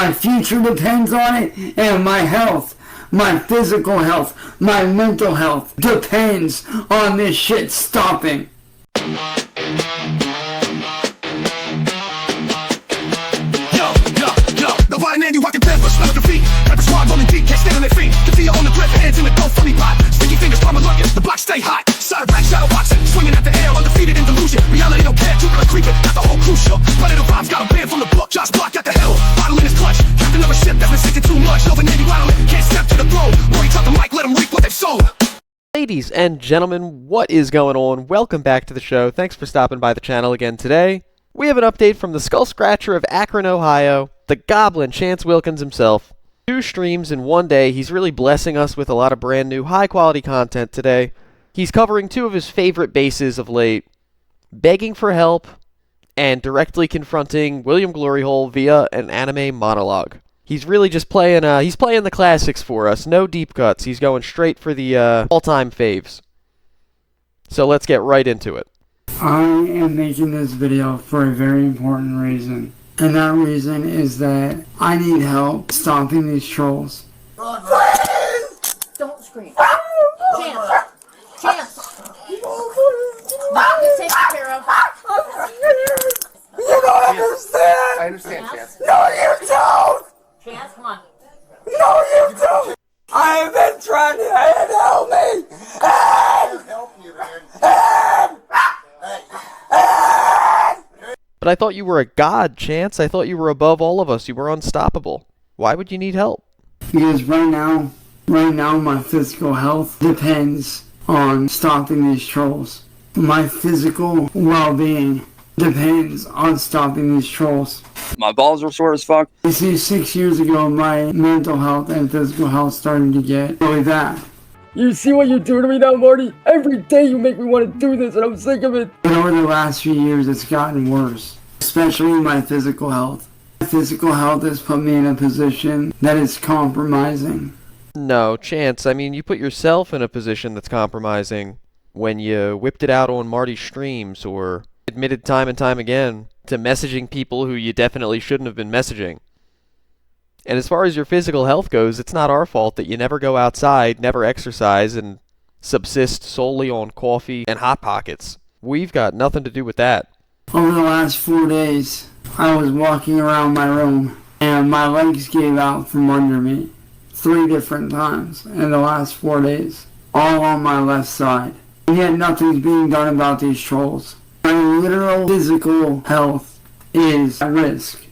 My future depends on it, and my health, my physical health, my mental health depends on this shit stopping. You walking barefoot, smell the feet. Like the squad rolling deep, can't stand on their feet. Can feel on the grip, hands in the dough, funny pot. Sticky fingers, palm looking, the block stay hot. Cyraxx, shadow boxing, swinging at the air, undefeated in delusion. Reality don't care, Jupiter creeping, got the whole crew shook. Predator vibes, got a band from the book. Josh Block got the hell, bottle in his clutch. Captain of a ship that's been sinking too much. Over Navy waddling, can't step to the throne. Rory top the mic, let them reap what they've sown. Ladies and gentlemen, what is going on? Welcome back to the show. Thanks for stopping by the channel again today. We have an update from the Skull Scratcher of Akron, Ohio, the Goblin, Chance Wilkins himself. 2 streams in one day. He's really blessing us with a lot of brand new high-quality content today. He's covering 2 of his favorite bases of late, begging for help and directly confronting William Gloryhole via an anime monologue. He's really just playing the classics for us. No deep cuts. He's going straight for the all-time faves. So let's get right into it. I am making this video for a very important reason. And that reason is that I need help stopping these trolls. Don't scream. Chance! Chance! Mom is taken care of. You don't understand! I understand, Chance. No, you don't! Chance, come on. No, you don't! I have been trying to help me! Help you, man. But I thought you were a god, Chance. I thought you were above all of us. You were unstoppable. Why would you need help? Because right now my physical health depends on stopping these trolls. My physical well-being depends on stopping these trolls. My balls are sore as fuck. You see, 6 years ago, my mental health and physical health started to get really bad. You see what you're doing to me now, Marty? Every day you make me want to do this, and I'm sick of it. And over the last few years, it's gotten worse, especially my physical health. My physical health has put me in a position that is compromising. No, Chance, I mean, you put yourself in a position that's compromising when you whipped it out on Marty's streams or admitted time and time again to messaging people who you definitely shouldn't have been messaging. And as far as your physical health goes, it's not our fault that you never go outside, never exercise, and subsist solely on coffee and Hot Pockets. We've got nothing to do with that. Over the last 4 days, I was walking around my room, and my legs gave out from under me 3 different times in the last 4 days, all on my left side. And yet nothing's being done about these trolls. My literal physical health is at risk.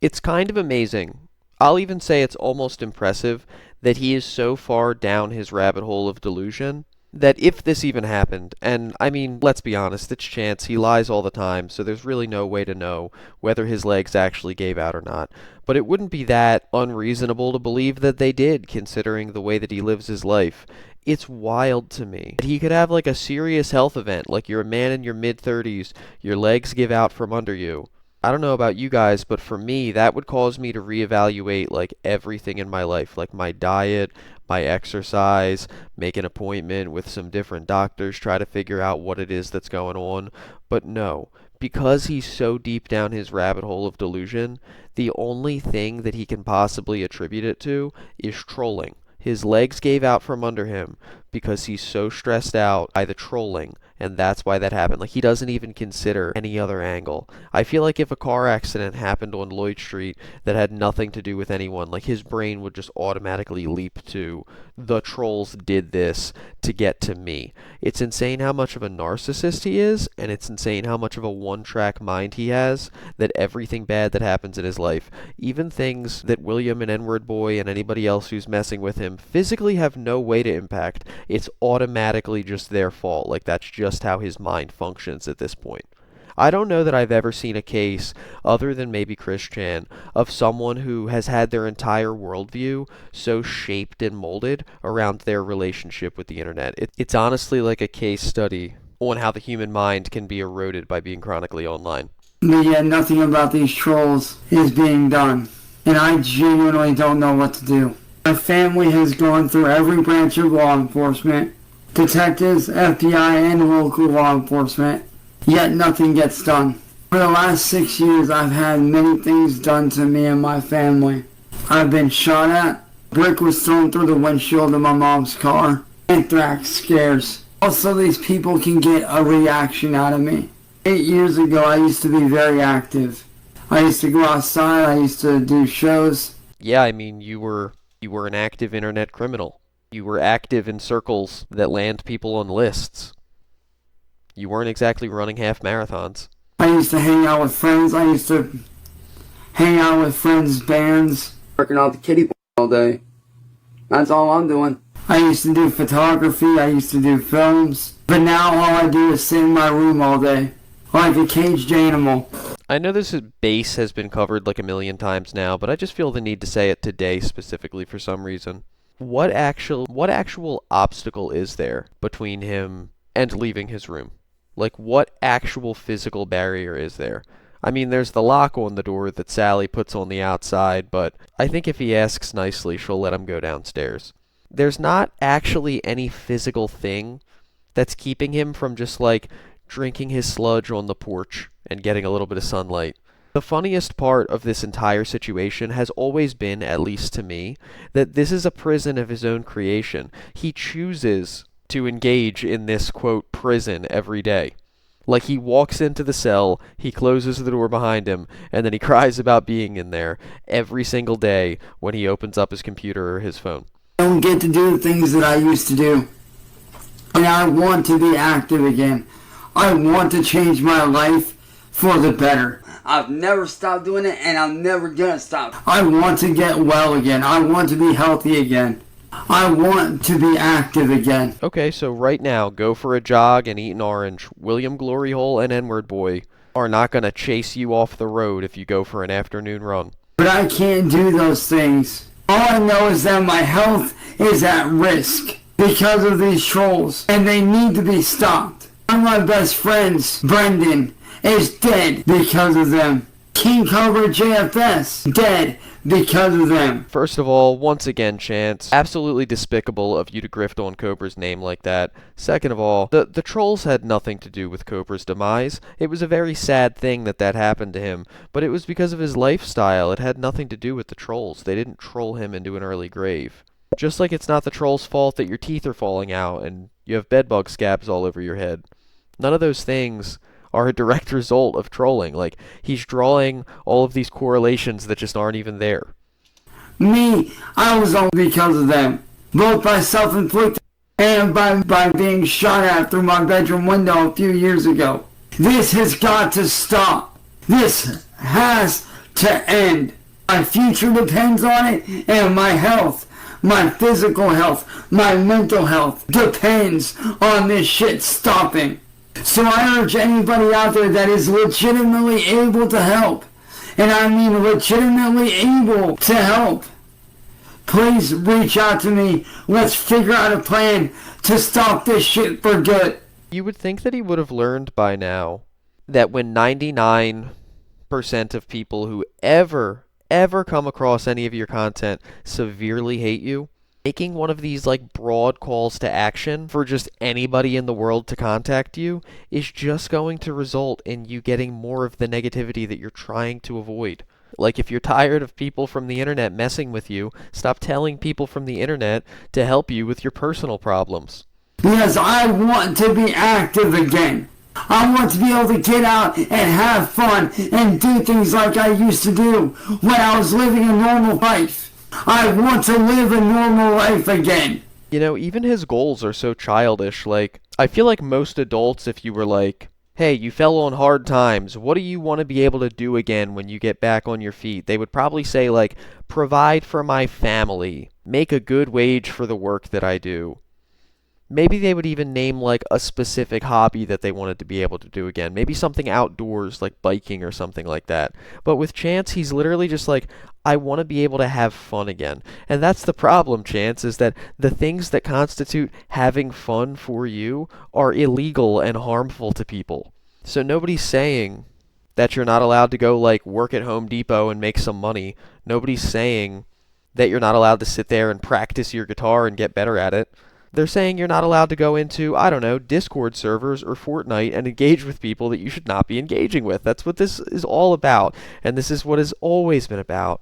It's kind of amazing. I'll even say it's almost impressive that he is so far down his rabbit hole of delusion that if this even happened, and I mean, let's be honest, it's Chance, he lies all the time, so there's really no way to know whether his legs actually gave out or not. But it wouldn't be that unreasonable to believe that they did, considering the way that he lives his life. It's wild to me that he could have like a serious health event, like you're a man in your mid-30s, your legs give out from under you. I don't know about you guys, but for me, that would cause me to reevaluate like everything in my life, like my diet, my exercise, make an appointment with some different doctors, try to figure out what it is that's going on. But no, because he's so deep down his rabbit hole of delusion, the only thing that he can possibly attribute it to is trolling. His legs gave out from under him because he's so stressed out by the trolling, and that's why that happened. Like, he doesn't even consider any other angle. I feel like if a car accident happened on Lloyd Street that had nothing to do with anyone, like, his brain would just automatically leap to, the trolls did this to get to me. It's insane how much of a narcissist he is, and it's insane how much of a one-track mind he has, that everything bad that happens in his life, even things that William and N-word boy and anybody else who's messing with him physically have no way to impact, it's automatically just their fault. Like, that's just how his mind functions at this point. I don't know that I've ever seen a case, other than maybe Chris Chan, of someone who has had their entire worldview so shaped and molded around their relationship with the internet. It's honestly like a case study on how the human mind can be eroded by being chronically online. But yet nothing about these trolls is being done, and I genuinely don't know what to do. My family has gone through every branch of law enforcement, detectives, FBI, and local law enforcement, yet nothing gets done. For the last 6 years, I've had many things done to me and my family. I've been shot at. Brick was thrown through the windshield of my mom's car. Anthrax scares. Also, these people can get a reaction out of me. 8 years ago, I used to be very active. I used to go outside. I used to do shows. Yeah, I mean, you were an active internet criminal. You were active in circles that land people on lists. You weren't exactly running half marathons. I used to hang out with friends. I used to hang out with friends' bands. Working out the kiddie pool all day. That's all I'm doing. I used to do photography. I used to do films. But now all I do is sit in my room all day. Like a caged animal. I know this base has been covered like a million times now, but I just feel the need to say it today specifically for some reason. What actual obstacle is there between him and leaving his room? Like, what actual physical barrier is there? I mean, there's the lock on the door that Sally puts on the outside, but I think if he asks nicely, she'll let him go downstairs. There's not actually any physical thing that's keeping him from just, like, drinking his sludge on the porch and getting a little bit of sunlight. The funniest part of this entire situation has always been, at least to me, that this is a prison of his own creation. He chooses to engage in this, quote, prison every day. Like, he walks into the cell, he closes the door behind him, and then he cries about being in there every single day when he opens up his computer or his phone. I don't get to do the things that I used to do. And I want to be active again. I want to change my life for the better. I've never stopped doing it, and I'm never gonna stop. I want to get well again. I want to be healthy again. I want to be active again. Okay, so right now, go for a jog and eat an orange. William Gloryhole and N-word boy are not gonna chase you off the road if you go for an afternoon run. But I can't do those things. All I know is that my health is at risk because of these trolls, and they need to be stopped. One of my best friends, Brendan, is dead because of them. King Cobra JFS, dead because of them. First of all, once again, Chance, absolutely despicable of you to grift on Cobra's name like that. Second of all, the trolls had nothing to do with Cobra's demise. It was a very sad thing that happened to him, but it was because of his lifestyle. It had nothing to do with the trolls. They didn't troll him into an early grave. Just like it's not the trolls' fault that your teeth are falling out and you have bedbug scabs all over your head. None of those things are a direct result of trolling. Like, he's drawing all of these correlations that just aren't even there. Me, I was on because of them. Both by self-inflicted and by being shot at through my bedroom window a few years ago. This has got to stop. This has to end. My future depends on it, and my health, my physical health, my mental health depends on this shit stopping. So I urge anybody out there that is legitimately able to help, and I mean legitimately able to help, please reach out to me. Let's figure out a plan to stop this shit for good. You would think that he would have learned by now that when 99% of people who ever come across any of your content severely hate you, making one of these like broad calls to action for just anybody in the world to contact you is just going to result in you getting more of the negativity that you're trying to avoid. Like, if you're tired of people from the internet messing with you, stop telling people from the internet to help you with your personal problems. Because I want to be active again. I want to be able to get out and have fun and do things like I used to do when I was living a normal life. I want to live a normal life again. You know, even his goals are so childish. Like, I feel like most adults, if you were like, hey, you fell on hard times, what do you want to be able to do again when you get back on your feet? They would probably say, like, provide for my family, make a good wage for the work that I do. Maybe they would even name, like, a specific hobby that they wanted to be able to do again. Maybe something outdoors, like biking or something like that. But with Chance, he's literally just like, I want to be able to have fun again. And that's the problem, Chance, is that the things that constitute having fun for you are illegal and harmful to people. So nobody's saying that you're not allowed to go, like, work at Home Depot and make some money. Nobody's saying that you're not allowed to sit there and practice your guitar and get better at it. They're saying you're not allowed to go into, I don't know, Discord servers or Fortnite and engage with people that you should not be engaging with. That's what this is all about, and this is what has always been about.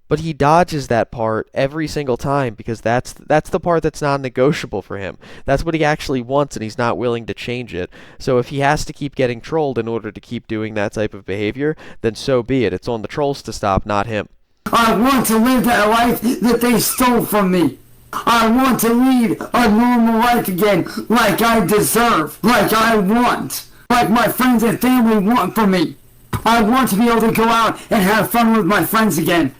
But he dodges that part every single time because that's the part that's non-negotiable for him. That's what he actually wants, and he's not willing to change it. So if he has to keep getting trolled in order to keep doing that type of behavior, then so be it. It's on the trolls to stop, not him. I want to live that life that they stole from me. I want to lead a normal life again, like I deserve, like I want, like my friends and family want from me. I want to be able to go out and have fun with my friends again.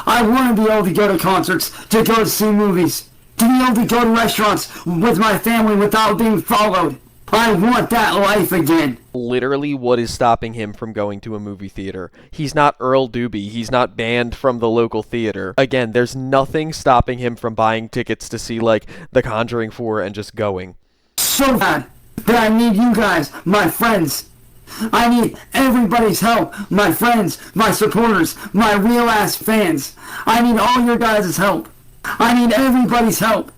I want to be able to go to concerts, to go to see movies, to be able to go to restaurants with my family without being followed. I want that life again. Literally, what is stopping him from going to a movie theater? He's not Earl Doobie. He's not banned from the local theater. Again, there's nothing stopping him from buying tickets to see, like, The Conjuring 4 and just going. So bad that I need you guys, my friends. I need everybody's help. My friends, my supporters, my real-ass fans. I need all your guys' help. I need everybody's help.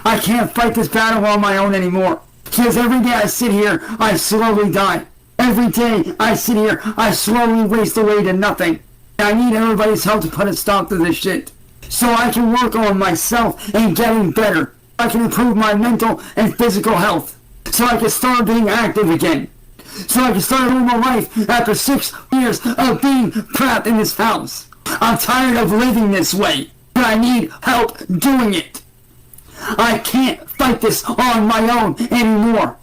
I can't fight this battle on my own anymore. Because every day I sit here, I slowly die. Every day I sit here, I slowly waste away to nothing. I need everybody's help to put a stop to this shit. So I can work on myself and getting better. I can improve my mental and physical health. So I can start being active again. So I can start a normal life after 6 years of being trapped in this house. I'm tired of living this way, but I need help doing it. I can't fight this on my own anymore.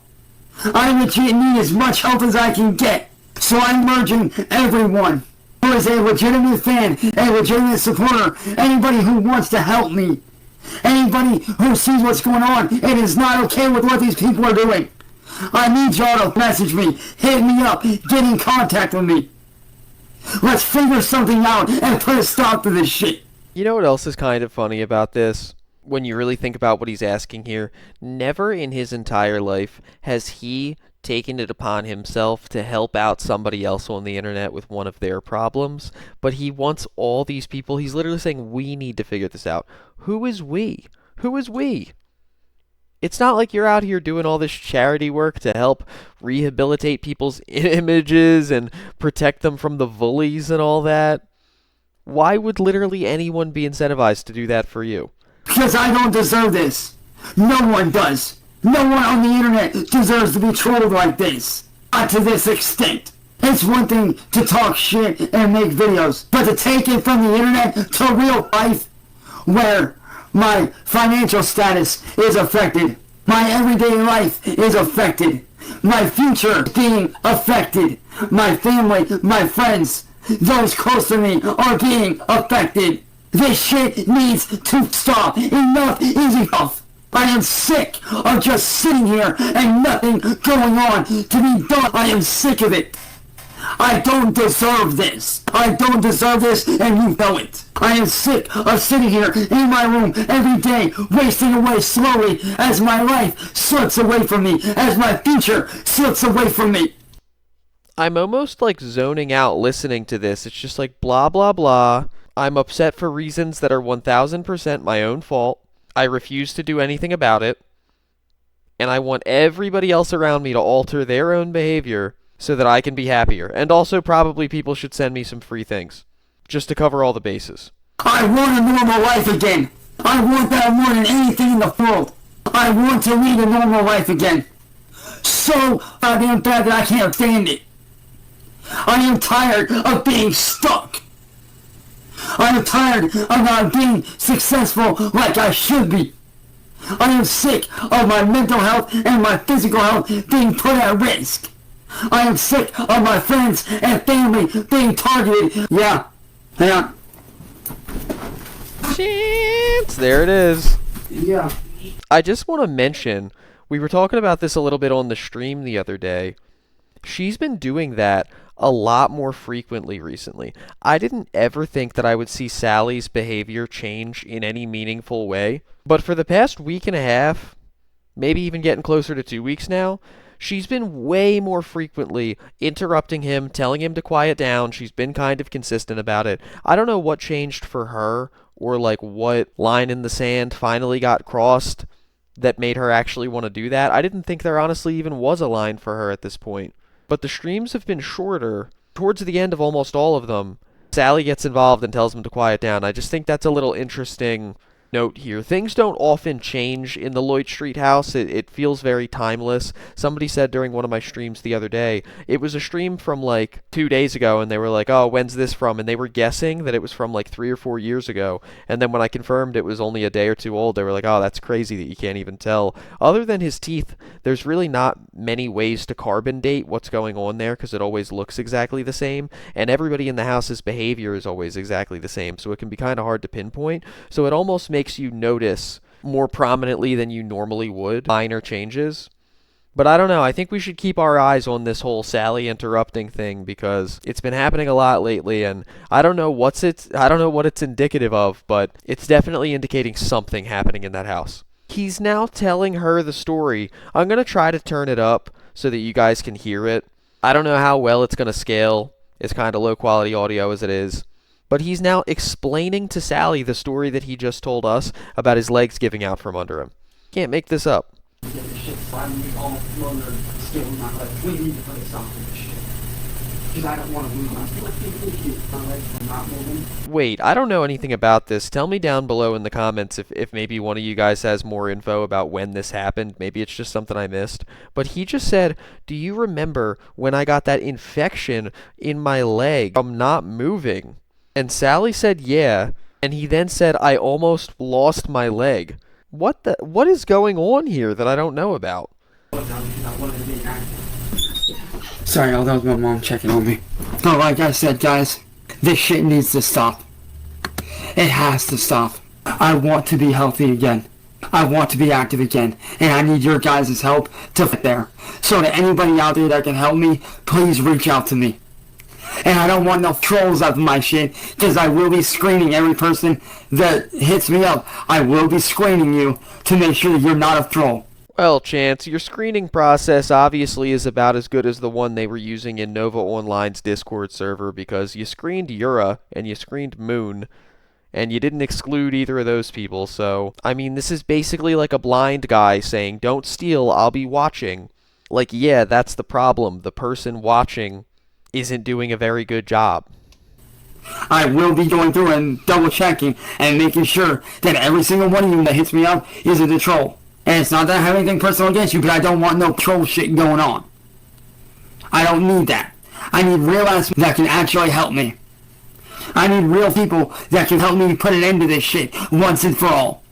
I legit need as much help as I can get. So I'm urging everyone who is a legitimate fan, a legitimate supporter, anybody who wants to help me, anybody who sees what's going on and is not okay with what these people are doing. I need y'all to message me, hit me up, get in contact with me. Let's figure something out and put a stop to this shit. You know what else is kind of funny about this? When you really think about what he's asking here, never in his entire life has he taken it upon himself to help out somebody else on the internet with one of their problems, but he wants all these people, he's literally saying, we need to figure this out. Who is we? Who is we? It's not like you're out here doing all this charity work to help rehabilitate people's images and protect them from the bullies and all that. Why would literally anyone be incentivized to do that for you? Because I don't deserve this. No one does. No one on the internet deserves to be trolled like this. Not to this extent. It's one thing to talk shit and make videos, but to take it from the internet to real life, where my financial status is affected, my everyday life is affected, my future being affected, my family, my friends, those close to me are being affected. This shit needs to stop. Enough is enough. I am sick of just sitting here and nothing going on to be done. I am sick of it. I don't deserve this. I don't deserve this, and you know it. I am sick of sitting here in my room every day, wasting away slowly as my life slips away from me, as my future slips away from me. I'm almost like zoning out listening to this. It's just like blah, blah, blah. I'm upset for reasons that are 1000% my own fault. I refuse to do anything about it. And I want everybody else around me to alter their own behavior so that I can be happier. And also probably people should send me some free things, just to cover all the bases. I want a normal life again. I want that more than anything in the world. I want to lead a normal life again. So goddamn bad that I can't stand it. I am tired of being stuck. I am tired of not being successful like I should be. I am sick of my mental health and my physical health being put at risk. I am sick of my friends and family being targeted. Yeah. Chance! There it is. Yeah. I just want to mention, we were talking about this a little bit on the stream the other day. She's been doing that a lot more frequently recently. I didn't ever think that I would see Sally's behavior change in any meaningful way, but for the past week and a half, maybe even getting closer to 2 weeks now, she's been way more frequently interrupting him, telling him to quiet down. She's been kind of consistent about it. I don't know what changed for her or like what line in the sand finally got crossed that made her actually want to do that. I didn't think there honestly even was a line for her at this point. But the streams have been shorter. Towards the end of almost all of them, Sally gets involved and tells him to quiet down. I just think that's a little interesting note here. Things don't often change in the Lloyd Street house. It feels very timeless. Somebody said during one of my streams the other day, it was a stream from like 2 days ago, and they were like, oh, when's this from? And they were guessing that it was from like 3 or 4 years ago. And then when I confirmed it was only a day or two old, they were like, oh, that's crazy that you can't even tell. Other than his teeth, there's really not many ways to carbon date what's going on there, because it always looks exactly the same, and everybody in the house's behavior is always exactly the same, so it can be kind of hard to pinpoint. So it almost makes you notice more prominently than you normally would minor changes. But I don't know, I think we should keep our eyes on this whole Sally interrupting thing, because it's been happening a lot lately, and I don't know what it's indicative of, but it's definitely indicating something happening in that house. He's now telling her the story. I'm going to try to turn it up so that you guys can hear it. I don't know how well it's going to scale. It's kind of low quality audio as it is. But he's now explaining to Sally the story that he just told us about his legs giving out from under him. Can't make this up. Wait, I don't know anything about this. Tell me down below in the comments if maybe one of you guys has more info about when this happened. Maybe it's just something I missed. But he just said, do you remember when I got that infection in my leg from not moving? And Sally said, yeah. And he then said, I almost lost my leg. What is going on here that I don't know about? Sorry, that was my mom checking on me. But like I said, guys, this shit needs to stop. It has to stop. I want to be healthy again. I want to be active again. And I need your guys' help to get there. So to anybody out there that can help me, please reach out to me. And I don't want no trolls up my shit, because I will be screening every person that hits me up. I will be screening you to make sure that you're not a troll. Well, Chance, your screening process obviously is about as good as the one they were using in Nova Online's Discord server, because you screened Yura and you screened Moon, and you didn't exclude either of those people. So, I mean, this is basically like a blind guy saying, don't steal, I'll be watching. Like, yeah, that's the problem. The person watching isn't doing a very good job. I will be going through and double checking and making sure that every single one of you that hits me up isn't a troll. And it's not that I have anything personal against you, but I don't want no troll shit going on. I don't need that. I need real ass that can actually help me. I need real people that can help me put an end to this shit once and for all.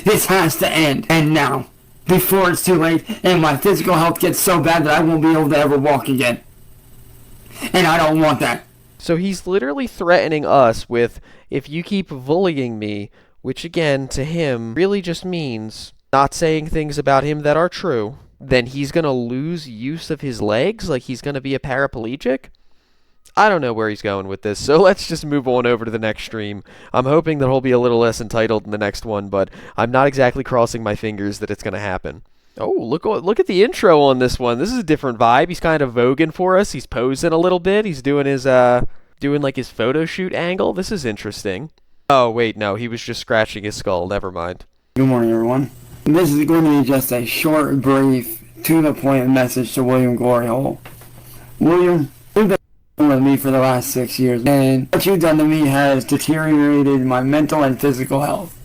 This has to end, and now, before it's too late and my physical health gets so bad that I won't be able to ever walk again. And I don't want that. So he's literally threatening us with, if you keep bullying me, which again, to him, really just means not saying things about him that are true, then he's going to lose use of his legs? Like he's going to be a paraplegic? I don't know where he's going with this, so let's just move on over to the next stream. I'm hoping that he'll be a little less entitled in the next one, but I'm not exactly crossing my fingers that it's going to happen. Oh, look at the intro on this one. This is a different vibe. He's kind of voguing for us. He's posing a little bit. He's doing his like his photo shoot angle. This is interesting. Oh, wait, no. He was just scratching his skull. Never mind. Good morning, everyone. This is going to be just a short, brief, to-the-point message to William Gloryhole. William, you've been with me for the last 6 years, and what you've done to me has deteriorated my mental and physical health,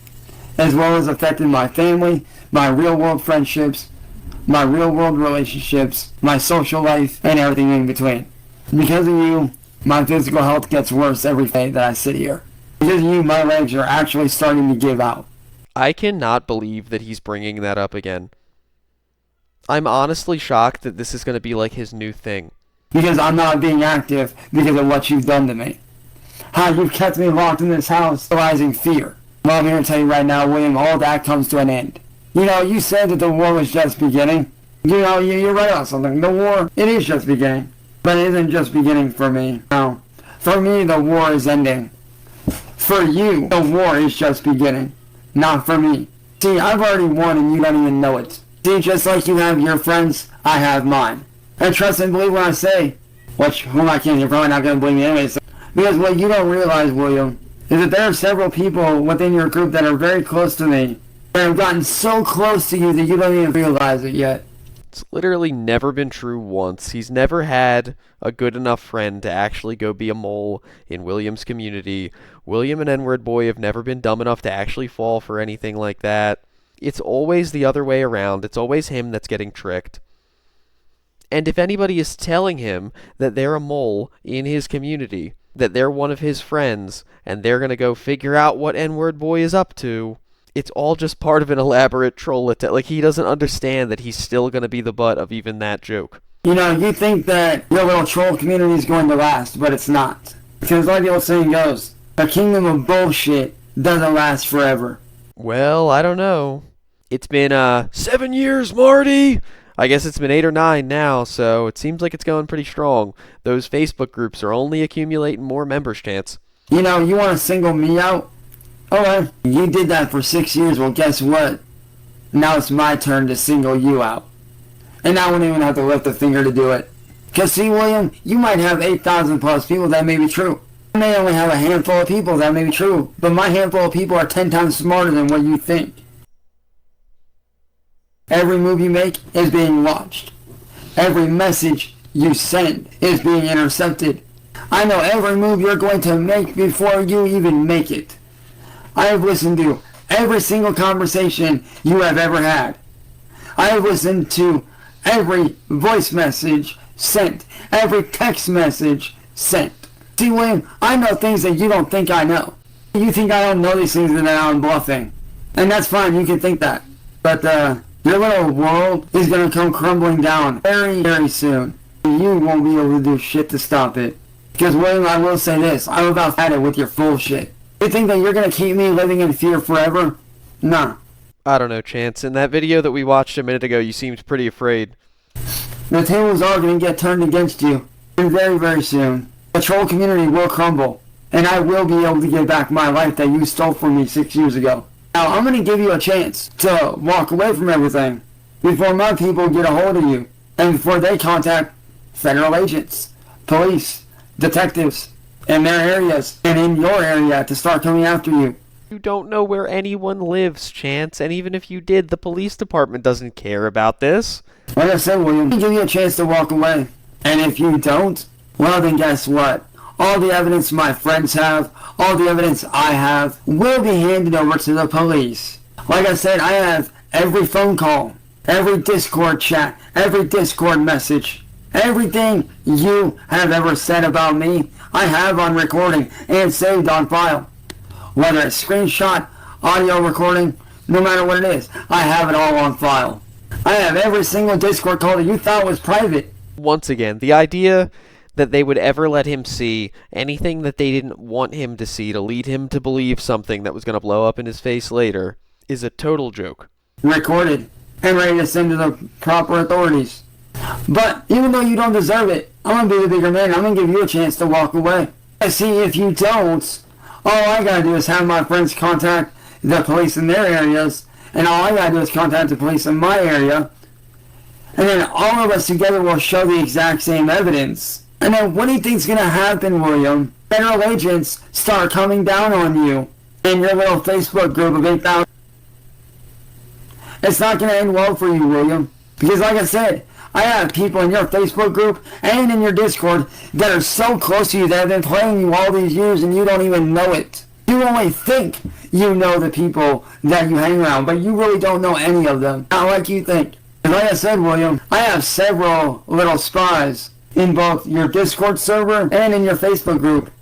as well as affected my family, my real-world friendships, my real-world relationships, my social life, and everything in between. Because of you, my physical health gets worse every day that I sit here. Because of you, my legs are actually starting to give out. I cannot believe that he's bringing that up again. I'm honestly shocked that this is going to be like his new thing. Because I'm not being active because of what you've done to me. How you've kept me locked in this house, realizing fear. Well, I'm here to tell you right now, William, all that comes to an end. You know, you said that the war was just beginning. You know, you're right on something. The war, it is just beginning. But it isn't just beginning for me. No. For me, the war is ending. For you, the war is just beginning. Not for me. See, I've already won and you don't even know it. See, just like you have your friends, I have mine. And trust and believe when I say, whom I can't, you're probably not going to believe me anyway. So, because what you don't realize, William, is that there are several people within your group that are very close to me, that have gotten so close to you that you don't even realize it yet. It's literally never been true once. He's never had a good enough friend to actually go be a mole in William's community. William and N-word boy have never been dumb enough to actually fall for anything like that. It's always the other way around. It's always him that's getting tricked. And if anybody is telling him that they're a mole in his community, that they're one of his friends, and they're going to go figure out what N-word boy is up to, it's all just part of an elaborate troll attack. Like, he doesn't understand that he's still going to be the butt of even that joke. You know, you think that your little troll community is going to last, but it's not. Because like the old saying goes, a kingdom of bullshit doesn't last forever. Well, I don't know. It's been, 7 years, Marty! I guess it's been 8 or 9 now, so it seems like it's going pretty strong. Those Facebook groups are only accumulating more members, Chance. You know, you want to single me out? Alright, you did that for 6 years, well guess what? Now it's my turn to single you out. And I won't even have to lift a finger to do it. Because see, William, you might have 8,000 plus people that may be true. I may only have a handful of people that may be true, but my handful of people are 10 times smarter than what you think. Every move you make is being watched. Every message you send is being intercepted. I know every move you're going to make before you even make it. I have listened to every single conversation you have ever had. I have listened to every voice message sent, every text message sent. See, William, I know things that you don't think I know. You think I don't know these things and that I'm bluffing. And that's fine, you can think that. But, your little world is going to come crumbling down very, very soon. You won't be able to do shit to stop it. Because, William, I will say this. I'm about at it with your bullshit. You think that you're going to keep me living in fear forever? Nah. I don't know, Chance. In that video that we watched a minute ago, you seemed pretty afraid. The tables are going to get turned against you. And very, very soon. The troll community will crumble. And I will be able to get back my life that you stole from me 6 years ago. Now, I'm going to give you a chance to walk away from everything before my people get a hold of you and before they contact federal agents, police, detectives in their areas and in your area to start coming after you. You don't know where anyone lives, Chance, and even if you did, the police department doesn't care about this. Like I said, William, I'm going to give you a chance to walk away. And if you don't, well then guess what? All the evidence my friends have, all the evidence I have, will be handed over to the police. Like I said, I have every phone call, every Discord chat, every Discord message, everything you have ever said about me, I have on recording and saved on file. Whether it's screenshot, audio recording, no matter what it is, I have it all on file. I have every single Discord call that you thought was private. Once again, the idea that they would ever let him see anything that they didn't want him to see to lead him to believe something that was going to blow up in his face later is a total joke. Recorded and ready to send to the proper authorities. But even though you don't deserve it, I'm going to be the bigger man. I'm going to give you a chance to walk away. I see if you don't, all I got to do is have my friends contact the police in their areas, and all I got to do is contact the police in my area, and then all of us together will show the exact same evidence. And then what do you think's going to happen, William? Federal agents start coming down on you in your little Facebook group of 8,000. It's not going to end well for you, William. Because like I said, I have people in your Facebook group and in your Discord that are so close to you that have been playing you all these years and you don't even know it. You only think you know the people that you hang around, but you really don't know any of them. Not like you think. And like I said, William, I have several little spies in both your Discord server and in your Facebook group.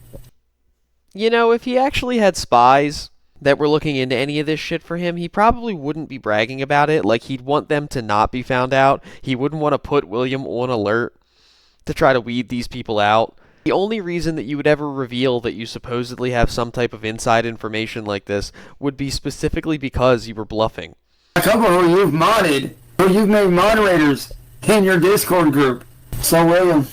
You know, if he actually had spies that were looking into any of this shit for him, he probably wouldn't be bragging about it. Like, he'd want them to not be found out. He wouldn't want to put William on alert to try to weed these people out. The only reason that you would ever reveal that you supposedly have some type of inside information like this would be specifically because you were bluffing. A couple who you've modded, who you've made moderators in your Discord group. So, William,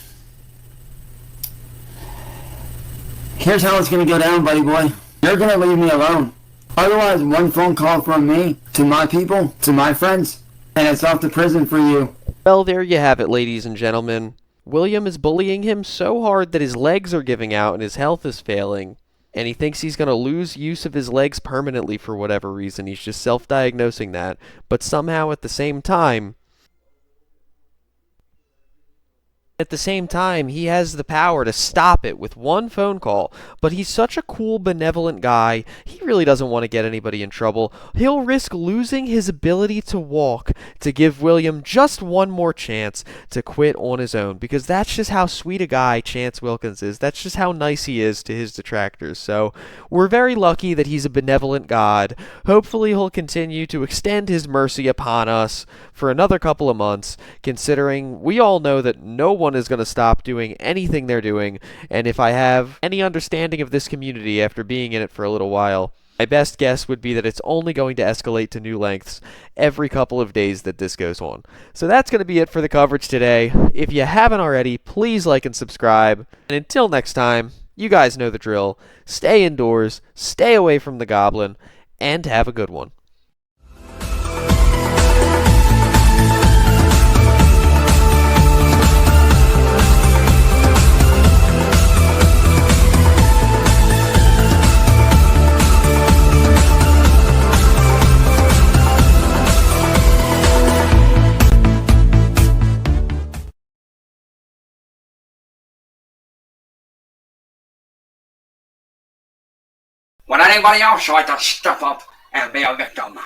here's how it's going to go down, buddy boy. You're going to leave me alone. Otherwise, one phone call from me to my people, to my friends, and it's off to prison for you. Well, there you have it, ladies and gentlemen. William is bullying him so hard that his legs are giving out and his health is failing. and he thinks he's going to lose use of his legs permanently for whatever reason. He's just self-diagnosing that. But somehow at the same time, he has the power to stop it with one phone call. But he's such a cool, benevolent guy, he really doesn't want to get anybody in trouble. He'll risk losing his ability to walk to give William just one more chance to quit on his own, because that's just how sweet a guy Chance Wilkins is. That's just how nice he is to his detractors. So we're very lucky that he's a benevolent God. Hopefully he'll continue to extend his mercy upon us for another couple of months, considering we all know that no one is going to stop doing anything they're doing, and if I have any understanding of this community after being in it for a little while, my best guess would be that it's only going to escalate to new lengths every couple of days that this goes on. So that's going to be it for the coverage today. If you haven't already, please like and subscribe, and until next time, you guys know the drill. Stay indoors, stay away from the goblin, and have a good one. Would anybody else like to step up and be a victim?